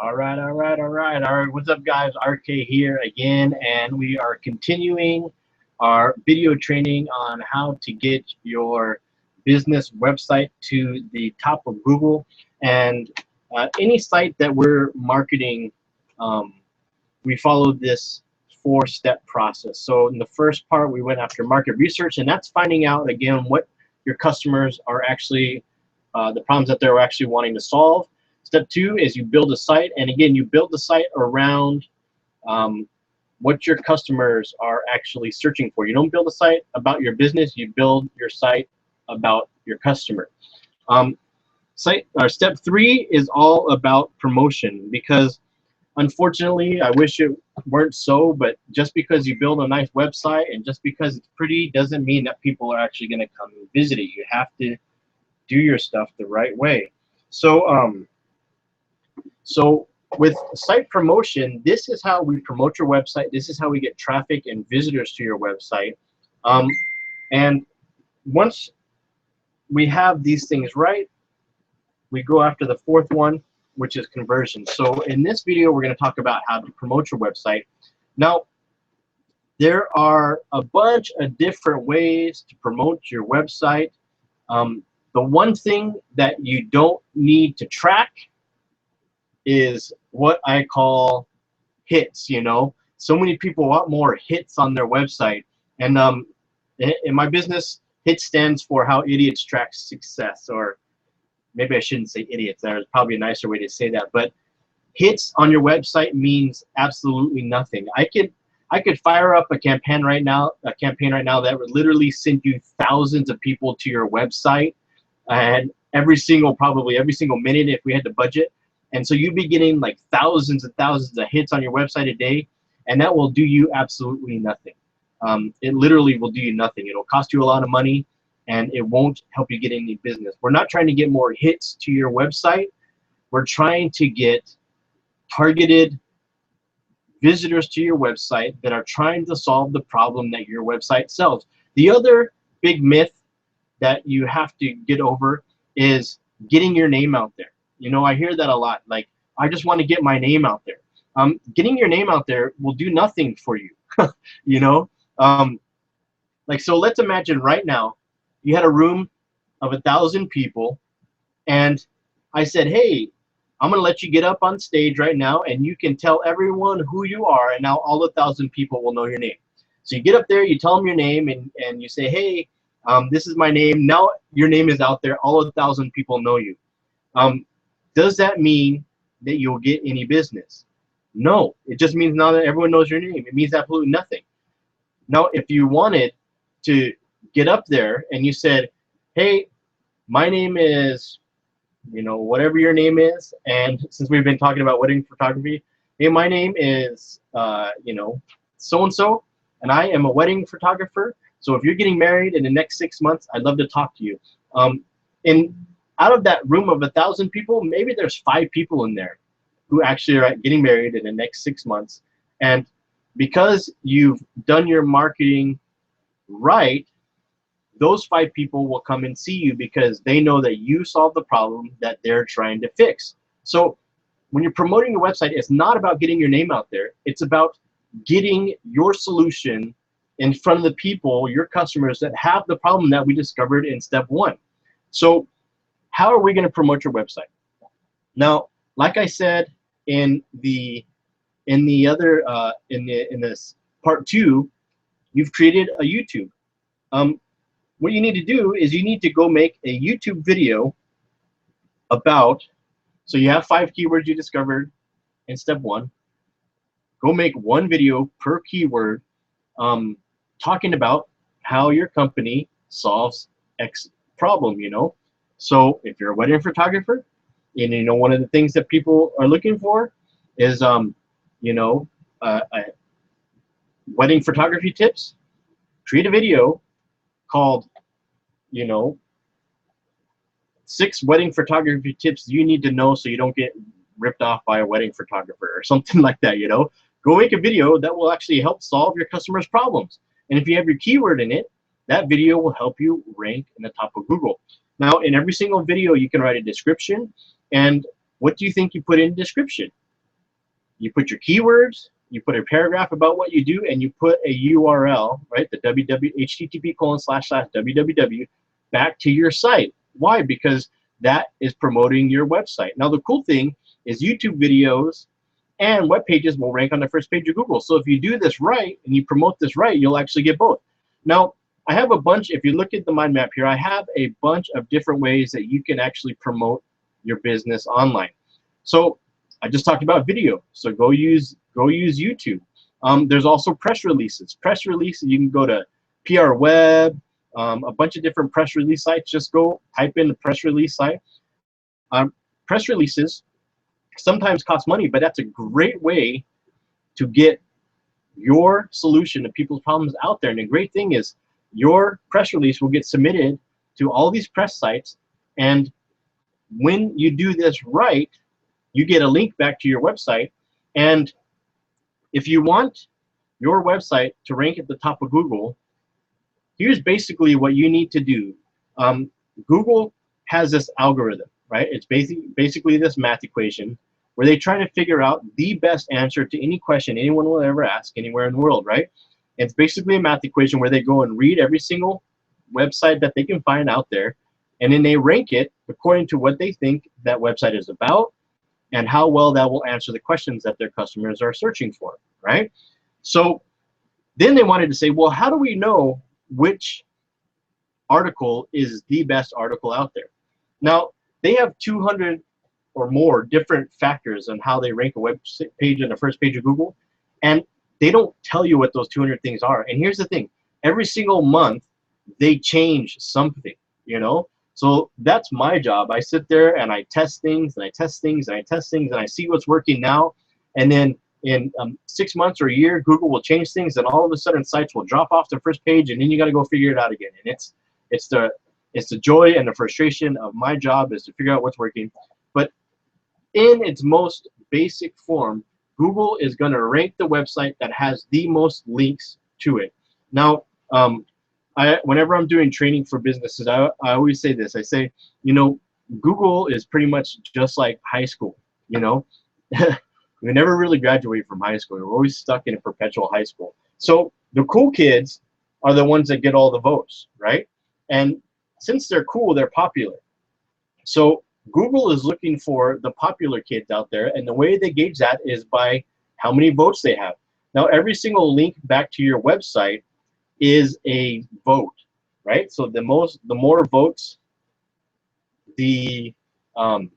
All right. What's up, guys? RK here again, and we are continuing our video training on how to get your business website to the top of Google. And any site that we're marketing, um, we follow this four-step process. So in the first part, we went after market research, and that's finding out again what your customers are actually, the problems that they're actually wanting to solve. Step two is you build a site, and again, you build the site around what your customers are actually searching for. You don't build a site about your business, you build your site about your customer. Step three is all about promotion, because unfortunately, I wish it weren't so, but just because you build a nice website and just because it's pretty doesn't mean that people are actually going to come and visit it. You have to do your stuff the right way. So with site promotion, this is how we promote your website. This is how we get traffic and visitors to your website. And once we have these things right, we go after the fourth one, which is conversion. So in this video, we're going to talk about how to promote your website. Now, there are a bunch of different ways to promote your website. The one thing that you don't need to track is what I call hits. You know, so many people want more hits on their website, and in my business, HIT stands for How Idiots Track Success, or maybe I shouldn't say idiots. There's probably a nicer way to say that, but hits on your website means absolutely nothing. I could fire up a campaign right now that would literally send you thousands of people to your website, and probably every single minute if we had the budget. And so you'd be getting like thousands and thousands of hits on your website a day, and that will do you absolutely nothing. It literally will do you nothing. It'll cost you a lot of money, and it won't help you get any business. We're not trying to get more hits to your website. We're trying to get targeted visitors to your website that are trying to solve the problem that your website sells. The other big myth that you have to get over is getting your name out there. You know, I hear that a lot. Like, I just want to get my name out there. Getting your name out there will do nothing for you. You know, so let's imagine right now you had a room of 1,000 people, and I said, hey, I'm going to let you get up on stage right now, and you can tell everyone who you are, and now all 1,000 people will know your name. So you get up there, you tell them your name, and you say, hey, this is my name. Now your name is out there. All 1,000 people know you. Does that mean that you'll get any business? No. It just means now that everyone knows your name. It means absolutely nothing. Now, if you wanted to get up there and you said, hey, my name is, you know, whatever your name is, and since we've been talking about wedding photography, hey, my name is, you know, so-and-so, and I am a wedding photographer. So if you're getting married in the next 6 months, I'd love to talk to you. And out of that room of 1,000 people, maybe there's 5 people in there who actually are getting married in the next 6 months. And because you've done your marketing right, those 5 people will come and see you because they know that you solved the problem that they're trying to fix. So when you're promoting your website, it's not about getting your name out there. It's about getting your solution in front of the people, your customers, that have the problem that we discovered in step 1. So how are we going to promote your website? Now, like I said in this part 2, you've created a YouTube. What you need to do is you need to go make a YouTube video about, so you have 5 keywords you discovered in step 1. Go make 1 video per keyword talking about how your company solves X problem, you know. So if you're a wedding photographer, and you know one of the things that people are looking for is you know, wedding photography tips, create a video called, you know, 6 wedding photography tips you need to know so you don't get ripped off by a wedding photographer or something like that, you know. Go make a video that will actually help solve your customers' problems. And if you have your keyword in it, that video will help you rank in the top of Google. Now, in every single video, you can write a description. And what do you think you put in description? you put your keywords, you put a paragraph about what you do, and you put a URL, right? The http://www back to your site. Why? Because that is promoting your website. Now the cool thing is YouTube videos and web pages will rank on the first page of Google. So if you do this right and you promote this right, you'll actually get both. Now, I have a bunch, if you look at the mind map here, I have a bunch of different ways that you can actually promote your business online. So I just talked about video, so go use YouTube. There's also press releases. Press releases, you can go to PR Web, a bunch of different press release sites. Just go type in the press release site. Press releases sometimes cost money, but that's a great way to get your solution to people's problems out there. And the great thing is your press release will get submitted to all these press sites, and when you do this right, you get a link back to your website. And if you want your website to rank at the top of Google, here's basically what you need to do. Google has this algorithm, right? It's basically this math equation where they try to figure out the best answer to any question anyone will ever ask anywhere in the world, right? It's basically a math equation where they go and read every single website that they can find out there, and then they rank it according to what they think that website is about and how well that will answer the questions that their customers are searching for, right? So then they wanted to say, well, how do we know which article is the best article out there? Now, they have 200 or more different factors on how they rank a web page on the first page of Google, and they don't tell you what those 200 things are. And here's the thing, every single month they change something, you know? So that's my job. I sit there and I test things and I test things and I test things and I see what's working now, and then in 6 months or a year, Google will change things, and all of a sudden sites will drop off the first page, and then you got to go figure it out again. And it's the joy and the frustration of my job is to figure out what's working. But in its most basic form, Google is going to rank the website that has the most links to it. Now, whenever I'm doing training for businesses, I always say this. I say, you know, Google is pretty much just like high school, you know. We never really graduate from high school. We're always stuck in a perpetual high school. So the cool kids are the ones that get all the votes, right? And since they're cool, they're popular. So Google is looking for the popular kids out there, and the way they gauge that is by how many votes they have. Now, every single link back to your website is a vote, right? So the more votes, the higher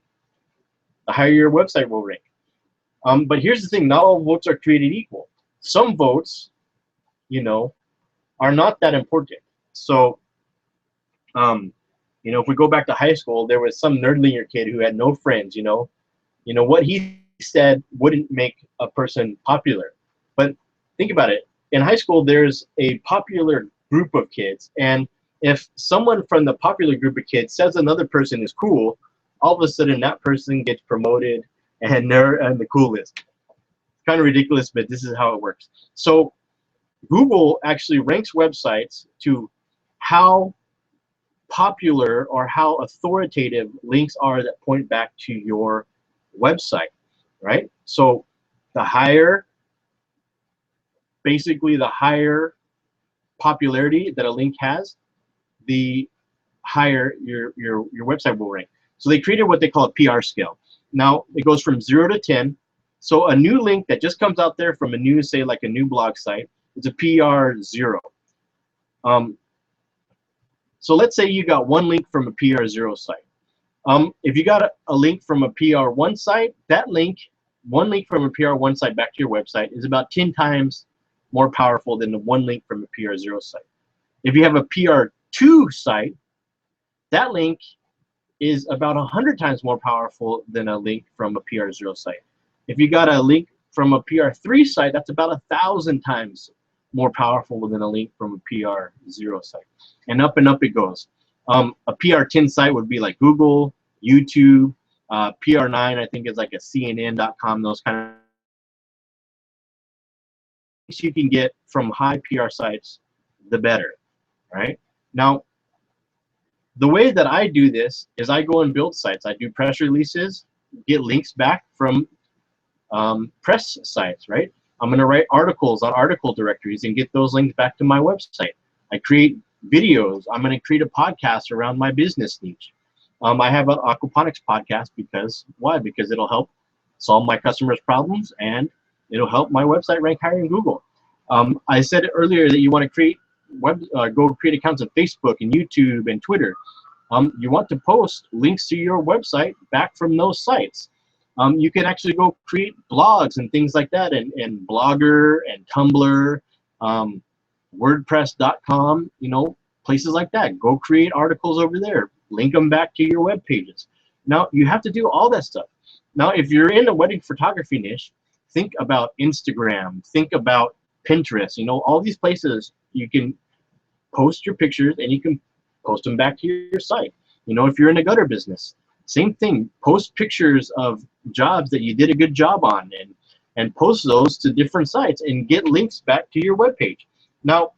your website will rank. But here's the thing, not all votes are created equal. Some votes, you know, are not that important. So, you know, if we go back to high school, there was some nerdlinger kid who had no friends, you know, what he said wouldn't make a person popular. But think about it. In high school, there's a popular group of kids, and if someone from the popular group of kids says another person is cool, all of a sudden that person gets promoted and they're on the cool list. Kind of ridiculous, but this is how it works. So Google actually ranks websites to how popular or how authoritative links are that point back to your website, right? So the higher, basically the higher popularity that a link has, the higher your website will rank. So they created what they call a PR scale. Now it goes from 0 to 10. So a new link that just comes out there from a new, say like a new blog site, is a PR 0. So let's say you got one link from a PR 0 site. If you got a link from a PR 1 site, that link, one link from a PR 1 site back to your website is about 10 times more powerful than the one link from a PR 0 site. If you have a PR 2 site, that link is about 100 times more powerful than a link from a PR 0 site. If you got a link from a PR 3 site, that's about 1,000 times more powerful than a link from a PR 0 site. And up it goes. A PR 10 site would be like Google, YouTube, PR 9 I think is like a CNN.com, those kind of things you can get from high PR sites, the better, right? Now, the way that I do this is I go and build sites. I do press releases, get links back from press sites, right? I'm going to write articles on article directories and get those links back to my website. I create videos. I'm going to create a podcast around my business niche. I have an aquaponics podcast because, why? Because it'll help solve my customers' problems and it'll help my website rank higher in Google. I said earlier that you want to create go create accounts on Facebook and YouTube and Twitter. You want to post links to your website back from those sites. You can actually go create blogs and things like that, and Blogger and Tumblr, WordPress.com, you know, places like that. Go create articles over there. Link them back to your web pages. Now, you have to do all that stuff. Now, if you're in the wedding photography niche, think about Instagram, think about Pinterest, you know, all these places you can post your pictures and you can post them back to your site. You know, if you're in a gutter business, same thing. Post pictures of jobs that you did a good job on and post those to different sites and get links back to your webpage. Now,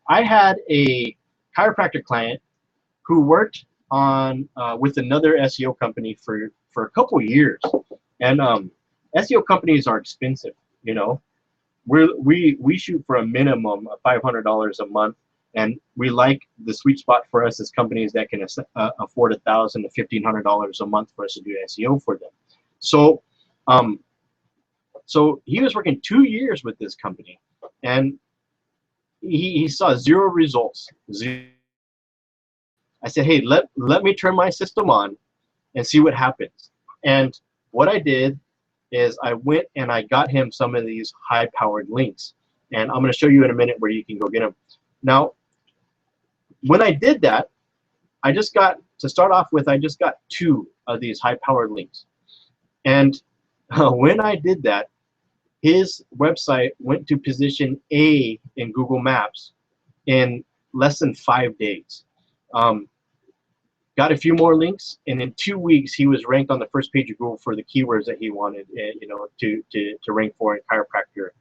I had a chiropractic client who worked on with another SEO company for a couple years, and SEO companies are expensive. You know, we shoot for a minimum of $500 a month, and we like the sweet spot for us as companies that can afford $1,000 to $1,500 a month for us to do SEO for them. So, so he was working 2 years with this company, and he saw zero results. I said, hey, let me turn my system on and see what happens. And what I did is I went and I got him some of these high-powered links. And I'm going to show you in a minute where you can go get them. Now, when I did that, I just got, to start off with, I just got 2 of these high-powered links. And when I did that, his website went to position A in Google Maps in less than 5 days. Got a few more links, and in 2 weeks he was ranked on the first page of Google for the keywords that he wanted, you know, to rank for in chiropractor.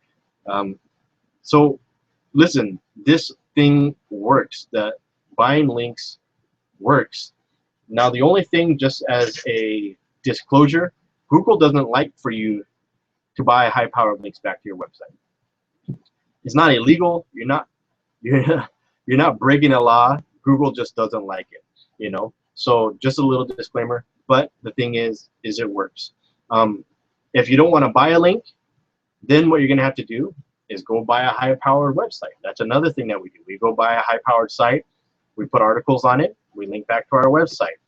So listen, this thing works. The buying links works. Now the only thing, just as a disclosure, Google doesn't like for you to buy high-powered links back to your website. It's not illegal. You're not breaking a law. Google just doesn't like it, you know. So just a little disclaimer. But the thing is it works. If you don't want to buy a link, then what you're going to have to do is go buy a high-powered website. That's another thing that we do. We go buy a high-powered site. We put articles on it. We link back to our website.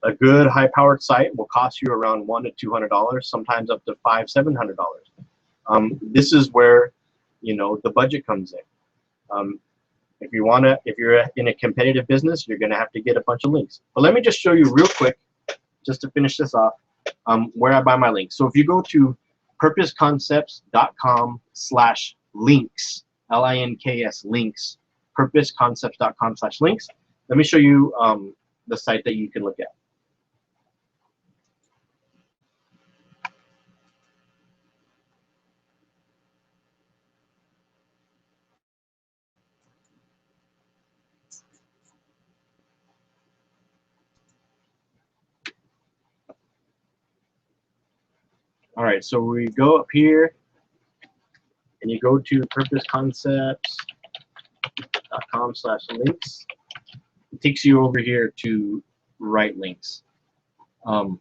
A good high-powered site will cost you around $100 to $200, sometimes up to $500, $700. This is where, you know, the budget comes in. If you're in a competitive business, you're going to have to get a bunch of links. But let me just show you real quick, just to finish this off, where I buy my links. So if you go to purposeconcepts.com/links, LINKS links, purposeconcepts.com/links. Let me show you the site that you can look at. All right, so we go up here and you go to purposeconcepts.com/links. It takes you over here to write links. And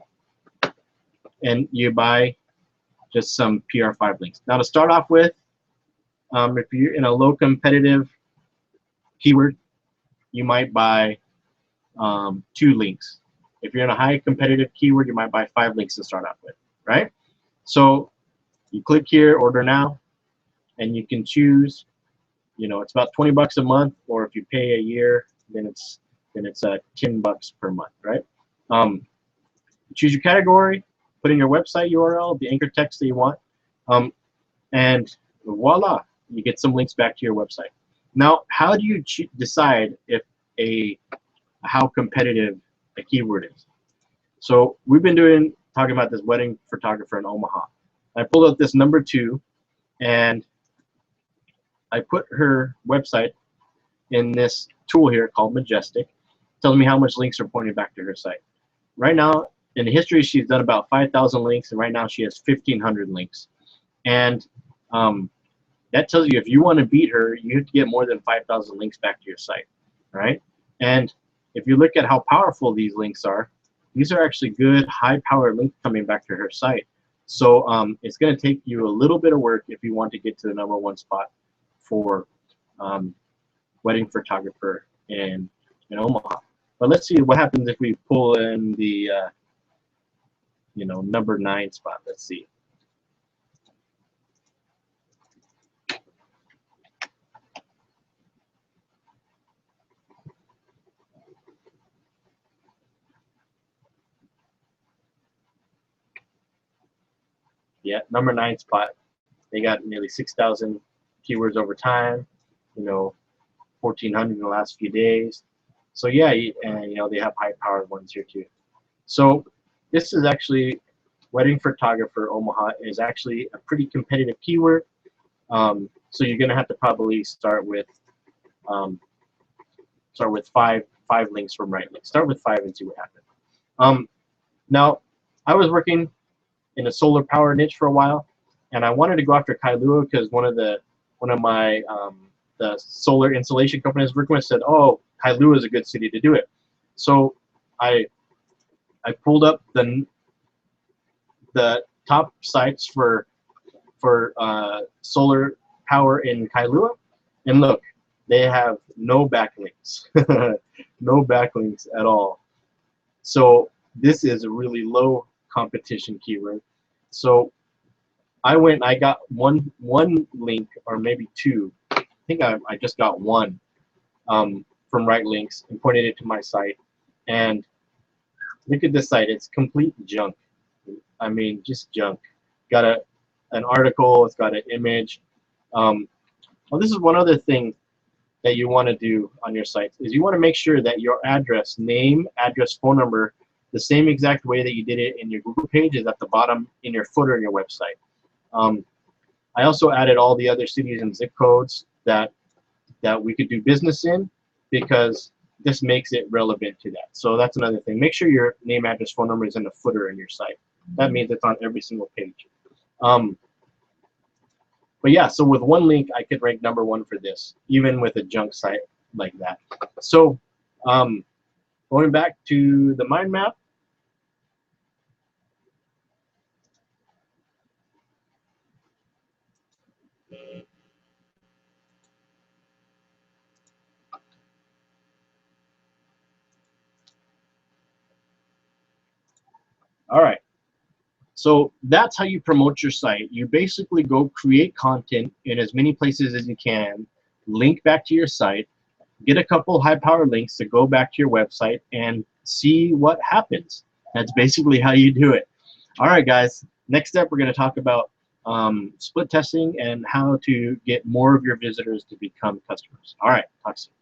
you buy just some PR5 links. Now to start off with, if you're in a low competitive keyword, you might buy 2 links. If you're in a high competitive keyword, you might buy 5 links to start off with, right? So you click here, order now, and you can choose, you know, it's about 20 bucks a month, or if you pay a year, then it's 10 bucks per month, right? Choose your category, put in your website URL, the anchor text that you want, and voila, you get some links back to your website. Now, how do you decide if how competitive a keyword is? So we've been talking about this wedding photographer in Omaha. I pulled out this number 2, and I put her website in this tool here called Majestic. It tells me how much links are pointing back to her site. Right now, in the history, she's done about 5,000 links, and right now she has 1,500 links. And that tells you if you want to beat her, you have to get more than 5,000 links back to your site, right? And if you look at how powerful these links are, these are actually good, high-powered links coming back to her site. So it's going to take you a little bit of work if you want to get to the #1 spot for wedding photographer in Omaha. But let's see what happens if we pull in the #9 spot. Let's see. Yeah, #9 spot. They got nearly 6,000 keywords over time. 1,400 in the last few days. So yeah, and they have high-powered ones here too. So this is actually wedding photographer Omaha is actually a pretty competitive keyword. So you're gonna have to probably start with five links from right links. Start with 5 and see what happens. Now, I was working in a solar power niche for a while, and I wanted to go after Kailua because one of my the solar installation companies working with said, "Oh, Kailua is a good city to do it." So I pulled up the top sites for solar power in Kailua, and look, they have no backlinks, no backlinks at all. So this is a really low competition keyword. So I went and I got one link, or maybe 2. I think I just got 1 from right links and pointed it to my site. And look at this site. It's complete junk. I mean, just junk. Got an article. It's got an image. Well, this is one other thing that you want to do on your site is you want to make sure that your address, name, address, phone number, the same exact way that you did it in your Google page is at the bottom in your footer in your website. I also added all the other cities and zip codes that we could do business in, because this makes it relevant to that. So that's another thing. Make sure your name, address, phone number is in the footer in your site. That means it's on every single page. But yeah, so with 1 link, I could rank #1 for this, even with a junk site like that. So going back to the mind map. All right. So that's how you promote your site. You basically go create content in as many places as you can, link back to your site, get a couple high-powered links to go back to your website, and see what happens. That's basically how you do it. All right, guys. Next step, we're going to talk about split testing and how to get more of your visitors to become customers. All right, talk soon.